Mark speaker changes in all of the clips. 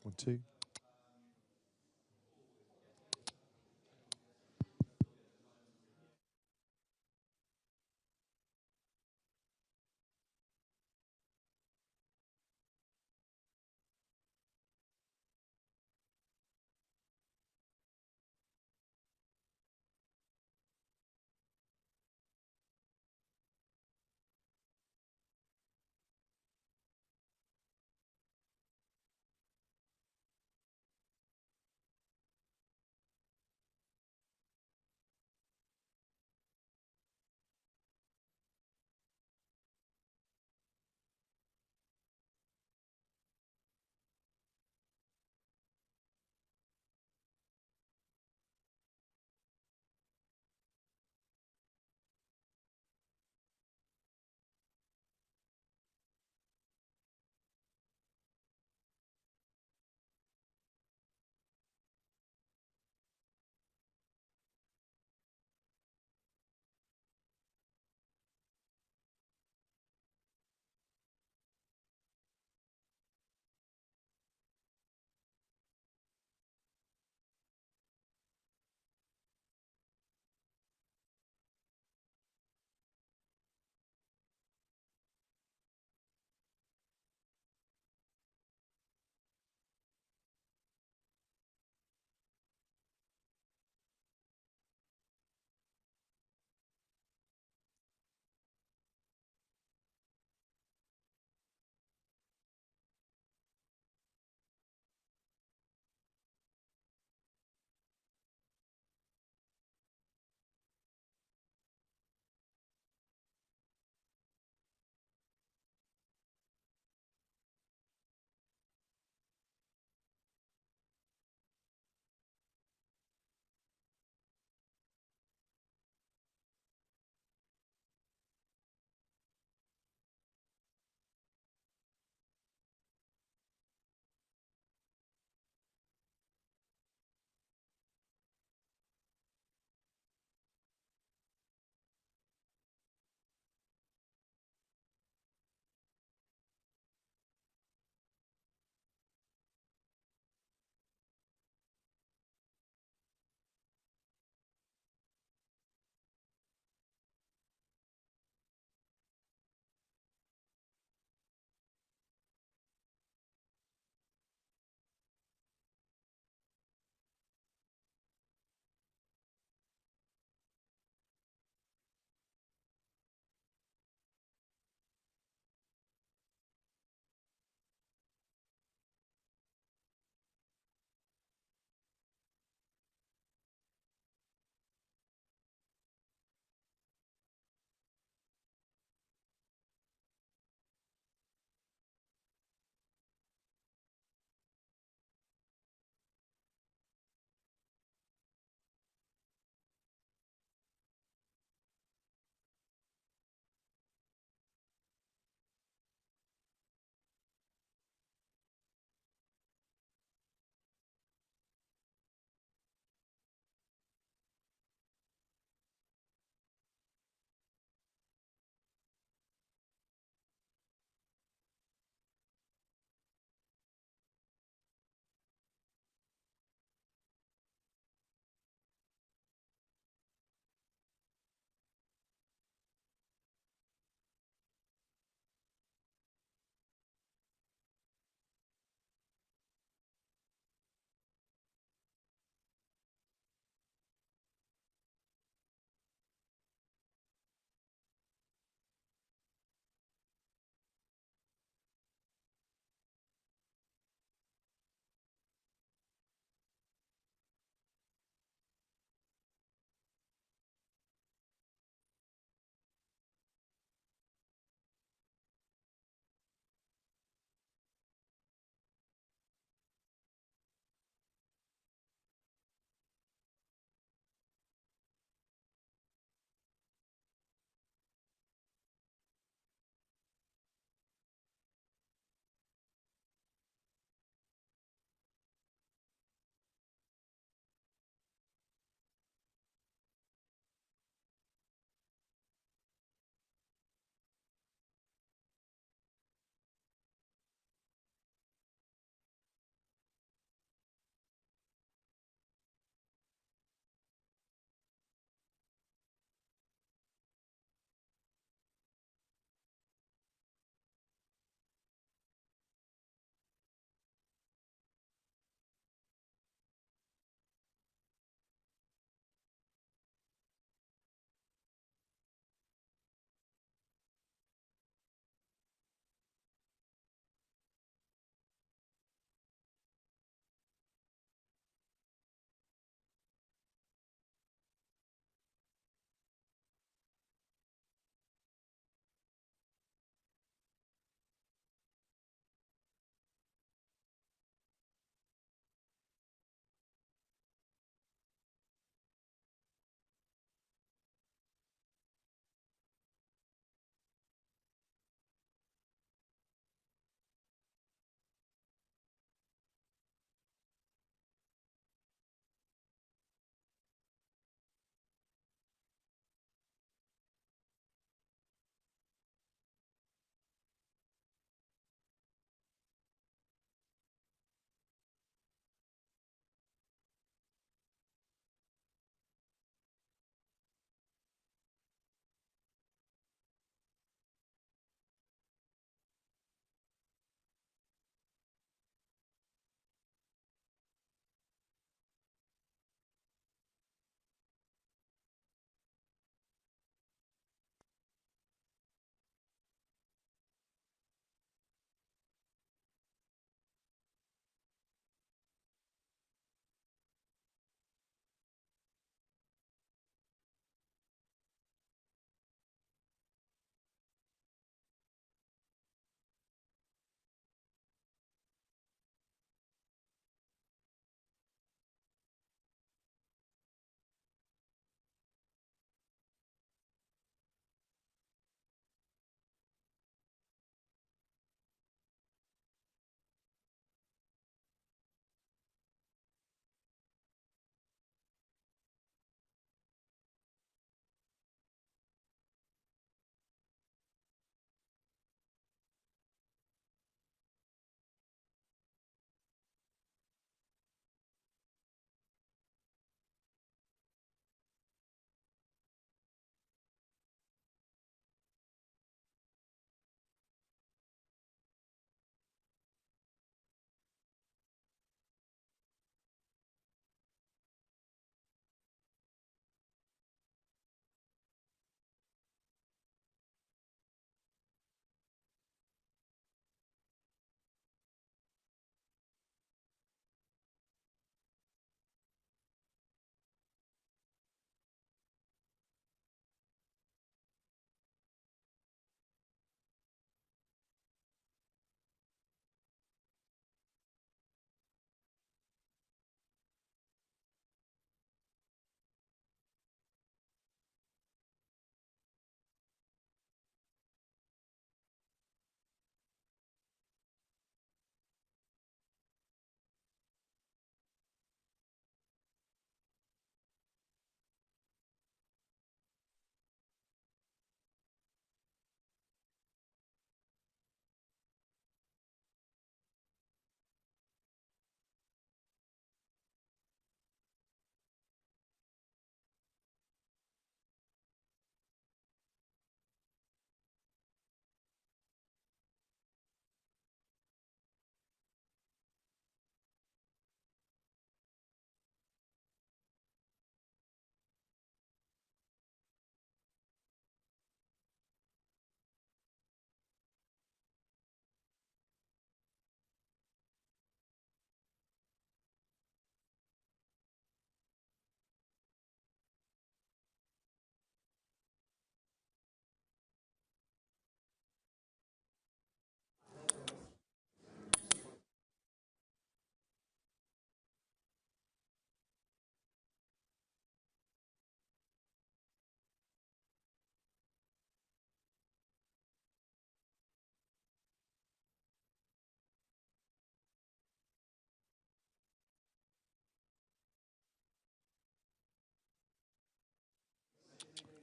Speaker 1: 1, 2.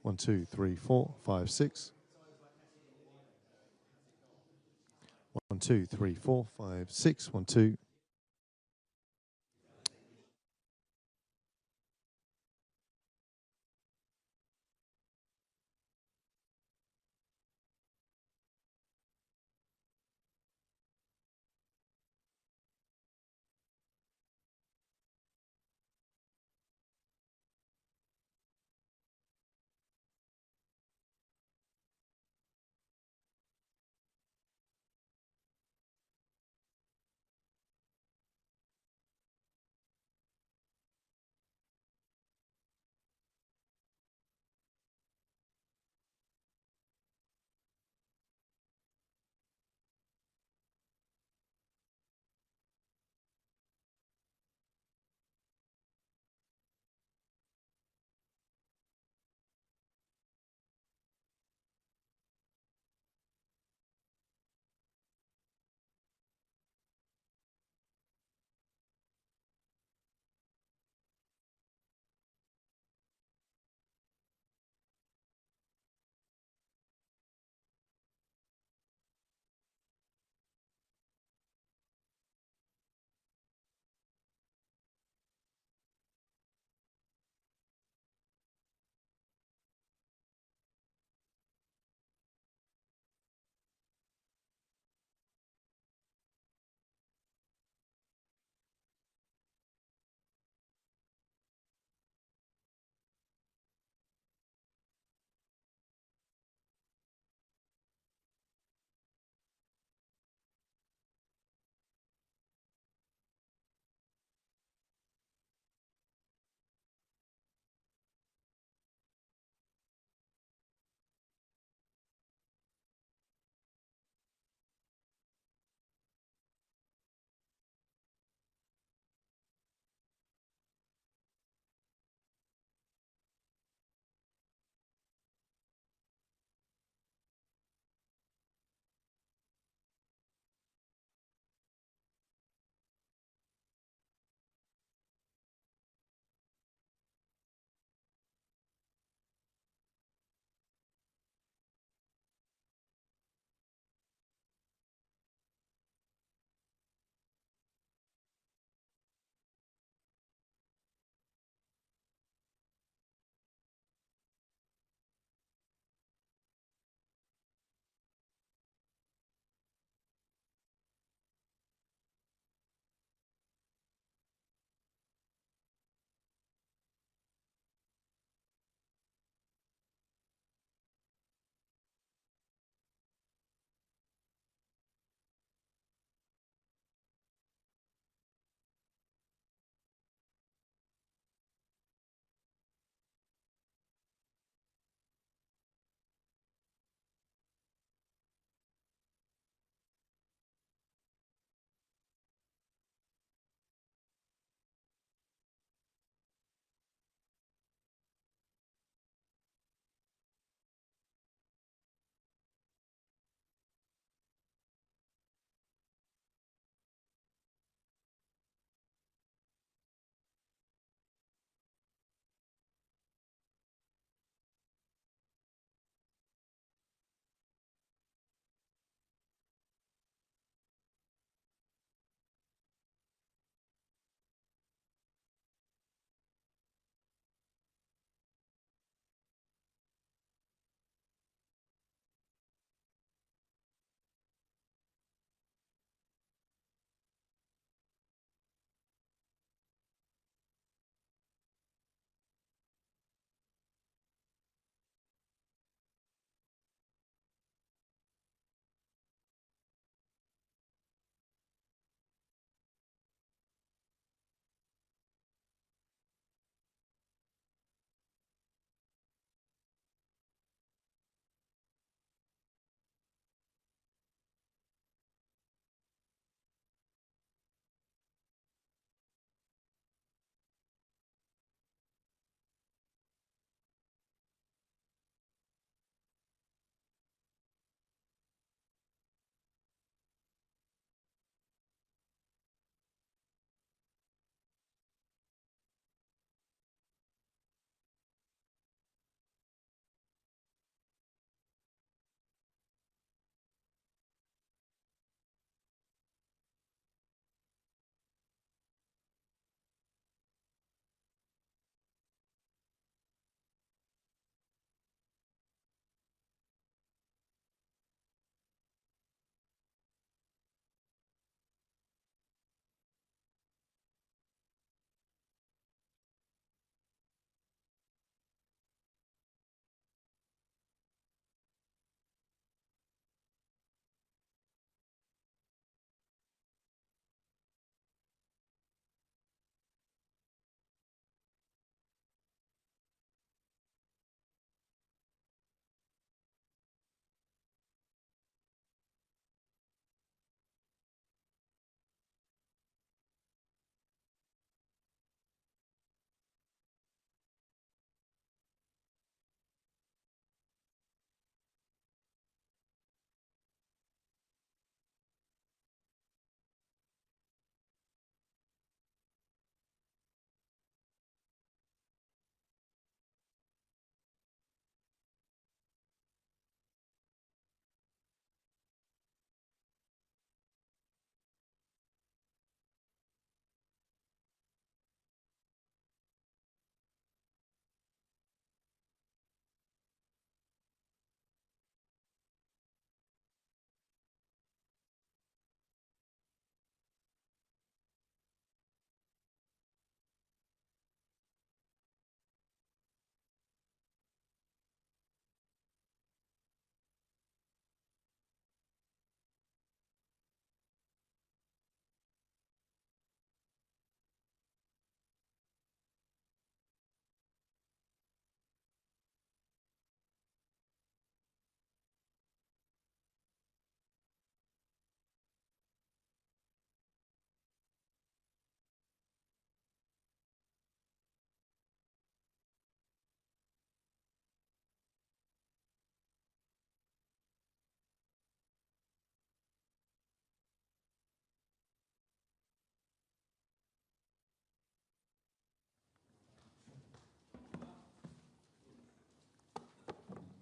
Speaker 1: 1, 2, 3, 4, 5, 6. 1, 2, 3, 4, 5, 6. 1, 2.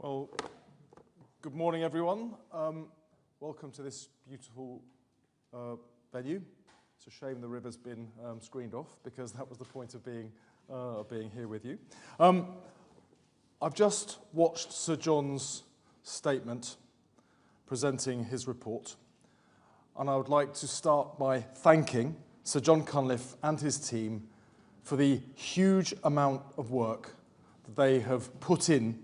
Speaker 2: Well, good morning, everyone. Welcome to this beautiful venue. It's a shame the river's been screened off, because that was the point of being here with you. I've just watched Sir John's statement presenting his report, and I would like to start by thanking Sir John Cunliffe and his team for the huge amount of work that they have put in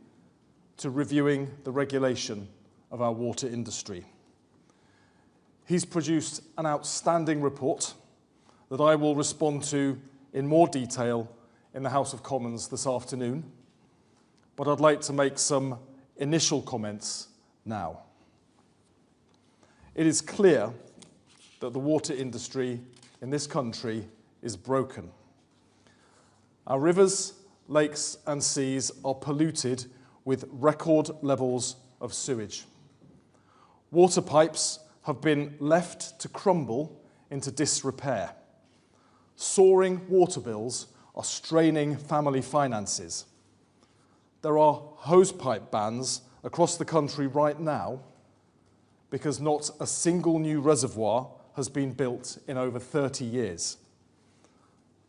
Speaker 2: to reviewing the regulation of our water industry. He's produced an outstanding report that I will respond to in more detail in the House of Commons this afternoon, but I'd like to make some initial comments now. It is clear that the water industry in this country is broken. Our rivers, lakes and seas are polluted with record levels of sewage. Water pipes have been left to crumble into disrepair. Soaring water bills are straining family finances. There are hosepipe bans across the country right now because not a single new reservoir has been built in over 30 years.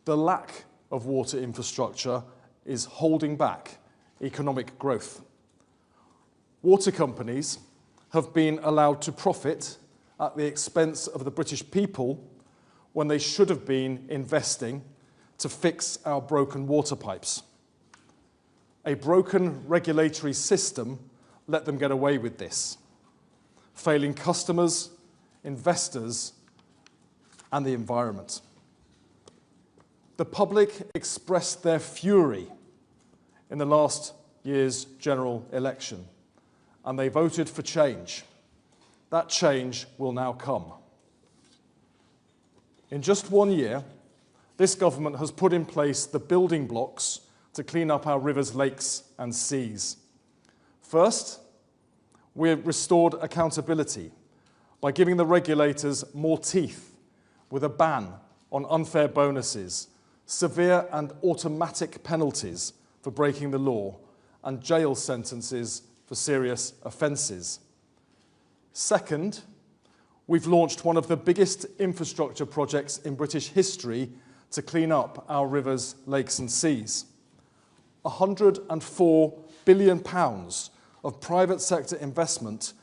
Speaker 2: The lack of water infrastructure is holding back economic growth. Water companies have been allowed to profit at the expense of the British people when they should have been investing to fix our broken water pipes. A broken regulatory system let them get away with this, failing customers, investors, and the environment. The public expressed their fury in the last year's general election, and they voted for change. That change will now come. In just 1 year, this government has put in place the building blocks to clean up our rivers, lakes, and seas. First, we have restored accountability by giving the regulators more teeth with a ban on unfair bonuses, severe and automatic penalties for breaking the law, and jail sentences for serious offences. Second, we've launched one of the biggest infrastructure projects in British history to clean up our rivers, lakes and seas. £104 billion of private sector investment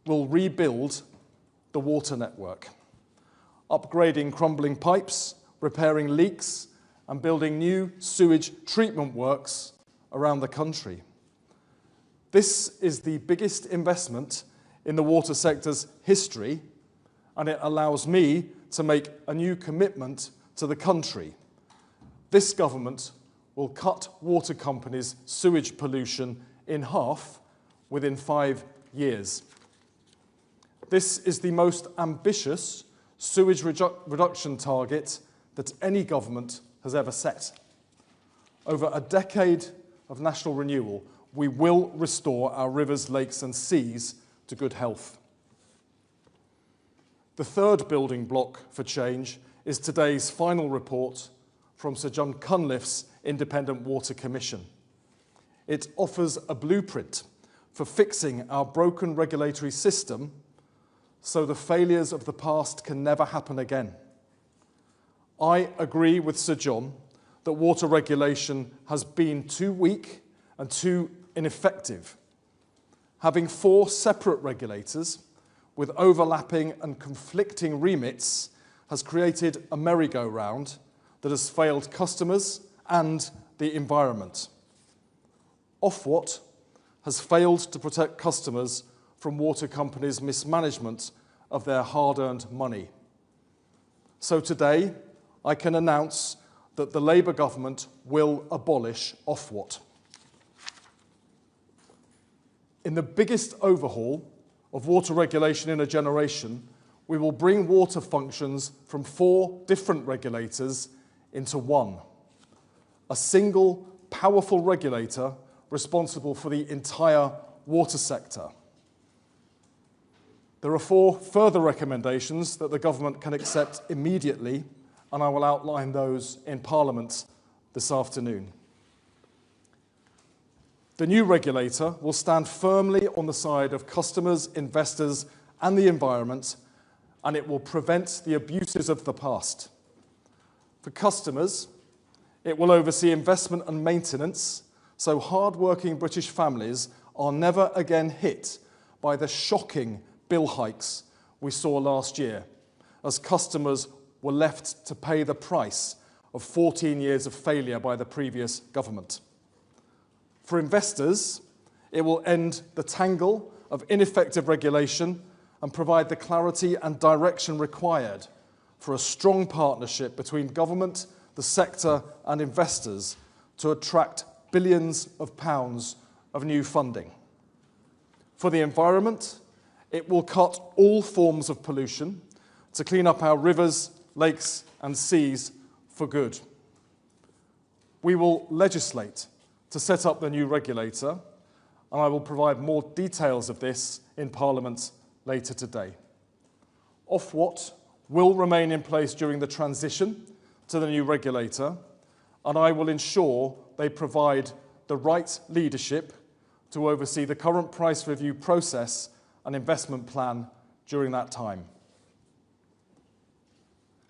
Speaker 2: will rebuild the water network, upgrading crumbling pipes, repairing leaks, and building new sewage treatment works around the country. This is the biggest investment in the water sector's history, and it allows me to make a new commitment to the country. This government will cut water companies' sewage pollution in half within 5 years. This is the most ambitious sewage reduction target that any government has ever set. Over a decade of national renewal, we will restore our rivers, lakes and seas to good health. The third building block for change is today's final report from Sir John Cunliffe's Independent Water Commission. It offers a blueprint for fixing our broken regulatory system so the failures of the past can never happen again. I agree with Sir John that water regulation has been too weak and too ineffective. Having 4 separate regulators with overlapping and conflicting remits has created a merry-go-round that has failed customers and the environment. Ofwat has failed to protect customers from water companies' mismanagement of their hard-earned money. So today, I can announce that the Labour government will abolish Ofwat. In the biggest overhaul of water regulation in a generation, we will bring water functions from 4 different regulators into one. A single, powerful regulator responsible for the entire water sector. There are 4 further recommendations that the government can accept immediately, and I will outline those in Parliament this afternoon. The new regulator will stand firmly on the side of customers, investors, and the environment, and it will prevent the abuses of the past. For customers, it will oversee investment and maintenance, so hard-working British families are never again hit by the shocking bill hikes we saw last year, as customers were left to pay the price of 14 years of failure by the previous government. For investors, it will end the tangle of ineffective regulation and provide the clarity and direction required for a strong partnership between government, the sector and investors to attract billions of pounds of new funding. For the environment, it will cut all forms of pollution to clean up our rivers, lakes and seas for good. We will legislate to set up the new regulator, and I will provide more details of this in Parliament later today. Ofwat will remain in place during the transition to the new regulator, and I will ensure they provide the right leadership to oversee the current price review process and investment plan during that time.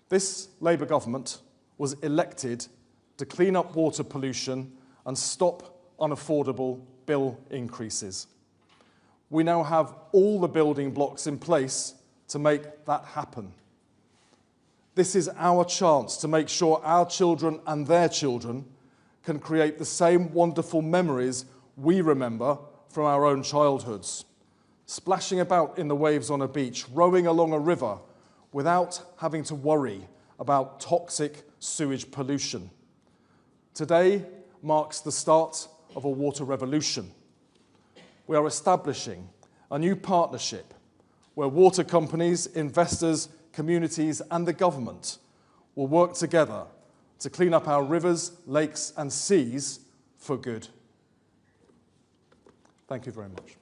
Speaker 2: This Labour government was elected to clean up water pollution and stop unaffordable bill increases. We now have all the building blocks in place to make that happen. This is our chance to make sure our children and their children can create the same wonderful memories we remember from our own childhoods. Splashing about in the waves on a beach, rowing along a river without having to worry about toxic sewage pollution. Today marks the start of a water revolution. We are establishing a new partnership where water companies, investors, communities and the government will work together to clean up our rivers, lakes and seas for good. Thank you very much.